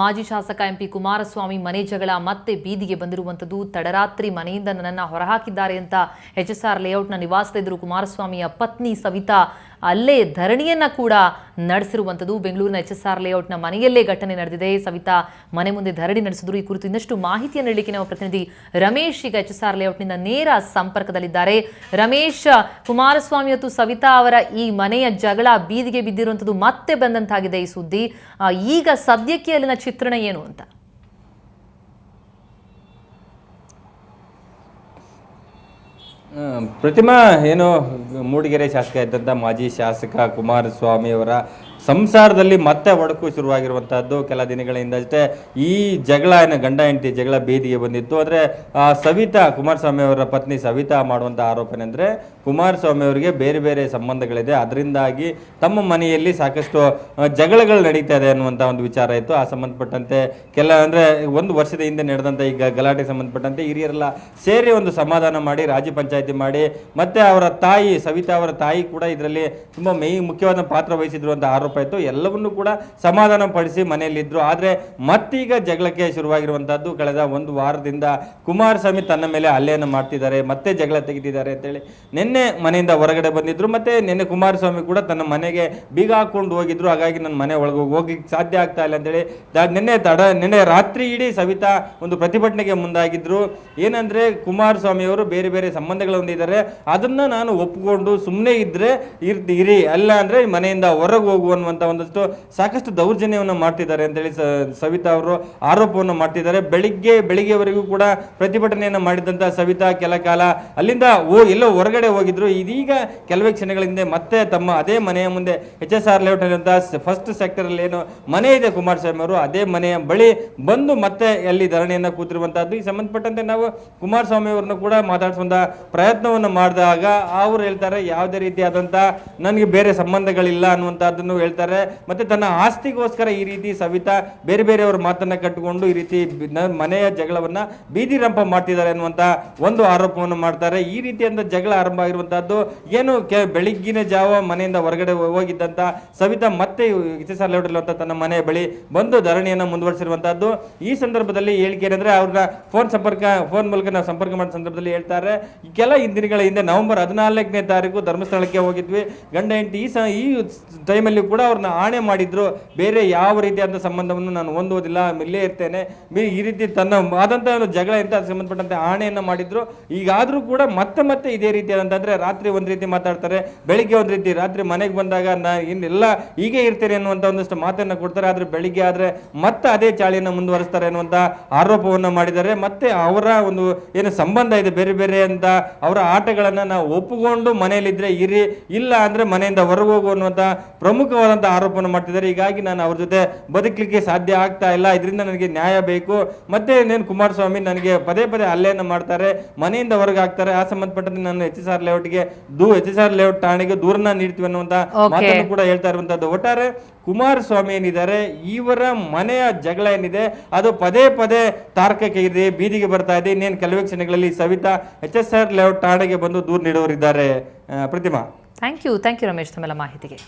ಮಾಜಿ ಶಾಸಕ ಎಂಪಿ ಕುಮಾರಸ್ವಾಮಿ ಮನೆ ಜಗಳ ಮತ್ತೆ ಬೀದಿಗೆ ಬಂದಿರುವಂತದ್ದು. ತಡರಾತ್ರಿ ಮನೆಯಿಂದ ನನ್ನನ್ನು ಹೊರಹಾಕಿದ್ದಾರೆ ಅಂತ ಎಚ್ಎಸ್ಆರ್ ಲೇಔಟ್ನ ನಿವಾಸದ ಎದುರು ಕುಮಾರಸ್ವಾಮಿಯ ಪತ್ನಿ ಸವಿತಾ ಅಲ್ಲೇ ಧರಣಿಯನ್ನ ಕೂಡ ನಡೆಸಿರುವಂತದ್ದು. ಬೆಂಗಳೂರಿನ ಎಚ್ಎಸ್ಆರ್ ಲೇಔಟ್ನ ಮನೆಯಲ್ಲೇ ಘಟನೆ ನಡೆದಿದೆ. ಸವಿತಾ ಮನೆ ಮುಂದೆ ಧರಣಿ ನಡೆಸಿದ್ರು. ಈ ಕುರಿತು ಇನ್ನಷ್ಟು ಮಾಹಿತಿಯನ್ನು ನೀಡಲಿಕ್ಕೆ ನಮ್ಮ ಪ್ರತಿನಿಧಿ ರಮೇಶ್ ಈಗ ಎಚ್ಎಸ್ಆರ್ ಲೇಔಟ್ನಿಂದ ನೇರ ಸಂಪರ್ಕದಲ್ಲಿದ್ದಾರೆ. ರಮೇಶ್, ಕುಮಾರಸ್ವಾಮಿ ಮತ್ತು ಸವಿತಾ ಅವರ ಈ ಮನೆಯ ಜಗಳ ಬೀದಿಗೆ ಬಿದ್ದಿರುವಂತದ್ದು ಮತ್ತೆ ಬಂದಂತಾಗಿದೆ ಈ ಸುದ್ದಿ. ಈಗ ಸದ್ಯಕ್ಕೆ ಅಲ್ಲಿನ ಚಿತ್ರಣ ಏನು ಅಂತ? ಪ್ರತಿಮಾ, ಏನು ಮೂಡಿಗೆರೆ ಶಾಸಕ ಇದ್ದಂಥ ಮಾಜಿ ಶಾಸಕ ಕುಮಾರಸ್ವಾಮಿ ಅವರ ಸಂಸಾರದಲ್ಲಿ ಮತ್ತೆ ಒಡಕು ಶುರುವಾಗಿರುವಂತಹದ್ದು ಕೆಲ ದಿನಗಳ ಹಿಂದಷ್ಟೇ ಈ ಜಗಳ ಗಂಡ ಹೆಂಡತಿ ಜಗಳ ಬೀದಿಗೆ ಬಂದಿತ್ತು. ಆದರೆ ಸವಿತಾ, ಕುಮಾರಸ್ವಾಮಿ ಅವರ ಪತ್ನಿ ಸವಿತಾ ಮಾಡುವಂಥ ಆರೋಪನೆಂದರೆ ಕುಮಾರಸ್ವಾಮಿ ಅವರಿಗೆ ಬೇರೆ ಬೇರೆ ಸಂಬಂಧಗಳಿದೆ, ಅದರಿಂದಾಗಿ ತಮ್ಮ ಮನೆಯಲ್ಲಿ ಸಾಕಷ್ಟು ಜಗಳಗಳು ನಡೀತಾ ಇದೆ ಅನ್ನುವಂಥ ಒಂದು ವಿಚಾರ ಇತ್ತು. ಆ ಸಂಬಂಧಪಟ್ಟಂತೆ ಅಂದರೆ ಒಂದು ವರ್ಷದ ಹಿಂದೆ ನಡೆದಂಥ ಈಗ ಗಲಾಟೆಗೆ ಸಂಬಂಧಪಟ್ಟಂತೆ ಹಿರಿಯರೆಲ್ಲ ಸೇರಿ ಒಂದು ಸಮಾಧಾನ ಮಾಡಿ ರಾಜ್ಯ ಪಂಚಾಯತಿ ಮಾಡಿ ಮತ್ತೆ ಅವರ ತಾಯಿ ಸವಿತಾ ಅವರ ತಾಯಿ ಕೂಡ ಇದರಲ್ಲಿ ತುಂಬ ಮುಖ್ಯವಾದ ಪಾತ್ರ ವಹಿಸಿದ್ರು ಅಂತ ಆರೋಪ ಇತ್ತು. ಎಲ್ಲವನ್ನೂ ಕೂಡ ಸಮಾಧಾನ ಪಡಿಸಿ ಮನೆಯಲ್ಲಿದ್ದರು. ಆದರೆ ಮತ್ತೀಗ ಜಗಳಕ್ಕೆ ಶುರುವಾಗಿರುವಂತಹದ್ದು ಕಳೆದ ಒಂದು ವಾರದಿಂದ ಕುಮಾರಸ್ವಾಮಿ ತನ್ನ ಮೇಲೆ ಹಲ್ಲೆಯನ್ನು ಮಾಡ್ತಿದ್ದಾರೆ, ಮತ್ತೆ ಜಗಳ ತೆಗೆದಿದ್ದಾರೆ ಅಂತೇಳಿ ನಿನ್ನೆ ಮನೆಯಿಂದ ಹೊರಗಡೆ ಬಂದಿದ್ರು. ಮತ್ತೆ ನಿನ್ನೆ ಕುಮಾರಸ್ವಾಮಿ ಕೂಡ ತನ್ನ ಮನೆಗೆ ಬೀಗ ಹಾಕೊಂಡು ಹೋಗಿದ್ರು. ಹಾಗಾಗಿ ನನ್ನ ಮನೆ ಒಳಗೆ ಹೋಗ್ಲಿಕ್ಕೆ ಸಾಧ್ಯ ಆಗ್ತಾ ಇಲ್ಲ ಅಂತೇಳಿ ನಿನ್ನೆ ರಾತ್ರಿ ಇಡೀ ಸವಿತಾ ಒಂದು ಪ್ರತಿಭಟನೆಗೆ ಮುಂದಾಗಿದ್ರು. ಏನಂದ್ರೆ ಕುಮಾರಸ್ವಾಮಿ ಅವರು ಬೇರೆ ಬೇರೆ ಸಂಬಂಧಗಳು ಹೊಂದಿದ್ದಾರೆ, ಅದನ್ನ ನಾನು ಒಪ್ಪಿಕೊಂಡು ಸುಮ್ಮನೆ ಇದ್ರೆ ಇರಿ, ಅಲ್ಲ ಅಂದ್ರೆ ಮನೆಯಿಂದ ಹೊರಗೆ ಹೋಗುವ ಅನ್ನುವಂಥ ಒಂದಷ್ಟು ಸಾಕಷ್ಟು ದೌರ್ಜನ್ಯವನ್ನು ಮಾಡ್ತಿದ್ದಾರೆ ಅಂತೇಳಿ ಸವಿತಾ ಅವರು ಆರೋಪವನ್ನು ಮಾಡ್ತಿದ್ದಾರೆ. ಬೆಳಿಗ್ಗೆವರೆಗೂ ಕೂಡ ಪ್ರತಿಭಟನೆಯನ್ನು ಮಾಡಿದಂಥ ಸವಿತಾ ಕೆಲ ಕಾಲ ಅಲ್ಲಿಂದ ಎಲ್ಲೋ ಹೊರಗಡೆ ಹೋಗಿದ್ರು. ಇದೀಗ ಕೆಲವೇ ಕ್ಷಣಗಳ ಹಿಂದೆ ಮತ್ತೆ ತಮ್ಮ ಅದೇ ಮನೆಯ ಮುಂದೆ ಎಚ್ಎಸ್ಆರ್ ಲೇಔಟ್ ಅಂತ ಫಸ್ಟ್ ಸೆಕ್ಟರ್ ಅಲ್ಲಿ ಏನು ಮನೆ ಇದೆ ಕುಮಾರಸ್ವಾಮಿ ಅವರು, ಅದೇ ಮನೆಯ ಬಳಿ ಬಂದು ಮತ್ತೆ ಅಲ್ಲಿ ಧರಣಿಯನ್ನು ಕೂತಿರುವಂತಹದ್ದು. ಈ ಸಂಬಂಧಪಟ್ಟಂತೆ ನಾವು ಕುಮಾರಸ್ವಾಮಿ ಅವರನ್ನು ಕೂಡ ಮಾತಾಡಿಸುವಂತ ಪ್ರಯತ್ನವನ್ನು ಮಾಡಿದಾಗ ಅವರು ಹೇಳ್ತಾರೆ, ಯಾವುದೇ ರೀತಿಯಾದಂಥ ನನಗೆ ಬೇರೆ ಸಂಬಂಧಗಳಿಲ್ಲ ಅನ್ನುವಂಥದ್ದನ್ನು ಹೇಳ್ತಾರೆ. ಮತ್ತೆ ತನ್ನ ಆಸ್ತಿಗೋಸ್ಕರ ಈ ರೀತಿ ಸವಿತಾ ಬೇರೆ ಬೇರೆಯವರ ಮಾತನ್ನ ಕಟ್ಟಿಕೊಂಡು ಈ ರೀತಿ ಮನೆಯ ಜಗಳವನ್ನ ಬೀದಿ ರಂಪ ಮಾಡ್ತಿದ್ದಾರೆ ಅನ್ನುವಂತ ಒಂದು ಆರೋಪವನ್ನು ಮಾಡ್ತಾರೆ. ಈ ರೀತಿಯಿಂದ ಜಗಳ ಆರಂಭ ಆಗಿರುವಂತಹದ್ದು ಏನು ಬೆಳಿಗ್ಗಿನ ಜಾವ ಮನೆಯಿಂದ ಹೊರಗಡೆ ಹೋಗಿದ್ದಂತ ಸವಿತಾ ಮತ್ತೆ ಎಚ್ಎಸ್ಆರ್ ಲೇಔಟ್ ತನ್ನ ಮನೆಯ ಬಳಿ ಬಂದು ಧರಣಿಯನ್ನ ಮುಂದುವರಿಸಿರುವಂತಹದ್ದು. ಈ ಸಂದರ್ಭದಲ್ಲಿ ಹೇಳಿಕೆ ಏನಂದ್ರೆ ಅವ್ರನ್ನ ಫೋನ್ ಮೂಲಕ ನಾವು ಸಂಪರ್ಕ ಮಾಡಿದ ಸಂದರ್ಭದಲ್ಲಿ ಹೇಳ್ತಾರೆ, ಕೆಲ ದಿನಗಳ ಹಿಂದೆ ನವೆಂಬರ್ 14ನೇ ತಾರೀಕು ಧರ್ಮಸ್ಥಳಕ್ಕೆ ಹೋಗಿದ್ವಿ, ಗಂಡ ಹೆಂಡತಿ ಈ ಟೈಮಲ್ಲಿ ಕೂಡ ಅವ್ರನ್ನ ಆಣೆ ಮಾಡಿದ್ರು, ಬೇರೆ ಯಾವ ರೀತಿಯಾದ ಸಂಬಂಧವನ್ನು ನಾನು ಹೊಂದುವುದಿಲ್ಲ, ಇಲ್ಲೇ ಇರ್ತೇನೆ, ಈ ರೀತಿ ತನ್ನ ಆದಂತಹ ಜಗಳ ಅಂತ ಸಂಬಂಧಪಟ್ಟಂತೆ ಆಣೆಯನ್ನ ಮಾಡಿದ್ರು. ಈಗಾದ್ರೂ ಕೂಡ ಮತ್ತೆ ಇದೇ ರೀತಿಯಾದಂತಂದ್ರೆ ರಾತ್ರಿ ಒಂದ್ ರೀತಿ ಮಾತಾಡ್ತಾರೆ, ಬೆಳಿಗ್ಗೆ ಒಂದ್ ರೀತಿ, ರಾತ್ರಿ ಮನೆಗೆ ಬಂದಾಗ ಇನ್ನೆಲ್ಲ ಹೀಗೆ ಇರ್ತೇನೆ ಅನ್ನುವಂತ ಒಂದಷ್ಟು ಮಾತನ್ನ ಕೊಡ್ತಾರೆ. ಆದ್ರೆ ಬೆಳಿಗ್ಗೆ ಆದ್ರೆ ಮತ್ತೆ ಅದೇ ಚಾಳಿಯನ್ನು ಮುಂದುವರಿಸ್ತಾರೆ ಅನ್ನುವಂತ ಆರೋಪವನ್ನ ಮಾಡಿದ್ದಾರೆ. ಮತ್ತೆ ಅವರ ಒಂದು ಏನು ಸಂಬಂಧ ಇದೆ ಬೇರೆ ಬೇರೆ ಅಂತ ಅವರ ಆಟಗಳನ್ನ ನಾವು ಒಪ್ಪಿಕೊಂಡು ಮನೆಯಲ್ಲಿದ್ರೆ ಇರಿ, ಇಲ್ಲ ಅಂದ್ರೆ ಮನೆಯಿಂದ ಹೊರಗೆ ಹೋಗು ಅನ್ನುವಂತ ಪ್ರಮುಖವಾದಂಥ ಆರೋಪವನ್ನು ಮಾಡ್ತಿದ್ದಾರೆ. ಹೀಗಾಗಿ ನಾನು ಅವ್ರ ಜೊತೆ ಬದುಕಲಿಕ್ಕೆ ಸಾಧ್ಯ ಆಗ್ತಾ ಇಲ್ಲ, ಇದರಿಂದ ನನಗೆ ನ್ಯಾಯ ಬೇಕು. ಮತ್ತೆ ಕುಮಾರಸ್ವಾಮಿ ನನಗೆ ಪದೇ ಹಲ್ಲೆಯನ್ನು ಮಾಡ್ತಾರೆ, ಮನೆಯಿಂದ ಹೊರಗೆ ಹಾಕ್ತಾರೆ. ಆ ಸಂಬಂಧಪಟ್ಟಂತೆ ನಾನು ಎಚ್ಎಸ್ಆರ್ ಲೇಔಟ್ ಠಾಣೆಗೆ ದೂರನ್ನ ನೀಡ್ತೀವಿ ಅನ್ನುವಂತ ಮಾತನ್ನು ಕೂಡ ಹೇಳ್ತಾ ಇರುವಂತದ್ದು. ಒಟ್ಟಾರೆ ಕುಮಾರಸ್ವಾಮಿ ಏನಿದ್ದಾರೆ, ಇವರ ಮನೆಯ ಜಗಳ ಏನಿದೆ ಅದು ಪದೇ ತಾರಕಕ್ಕೆ ಇದೆ, ಬೀದಿಗೆ ಬರ್ತಾ ಇದೆ. ಇನ್ನೇನು ಕೆಲವೇ ಕ್ಷಣಗಳಲ್ಲಿ ಸವಿತಾ ಎಚ್ಎಸ್ಆರ್ ಲೇಔಟ್ ಠಾಣೆಗೆ ಬಂದು ದೂರು ನೀಡುವರಿದ್ದಾರೆ. ಪ್ರತಿಮಾ, ಥ್ಯಾಂಕ್ ಯು ರಮೇಶ್ ತಮ್ಮೆಲ್ಲ ಮಾಹಿತಿಗೆ.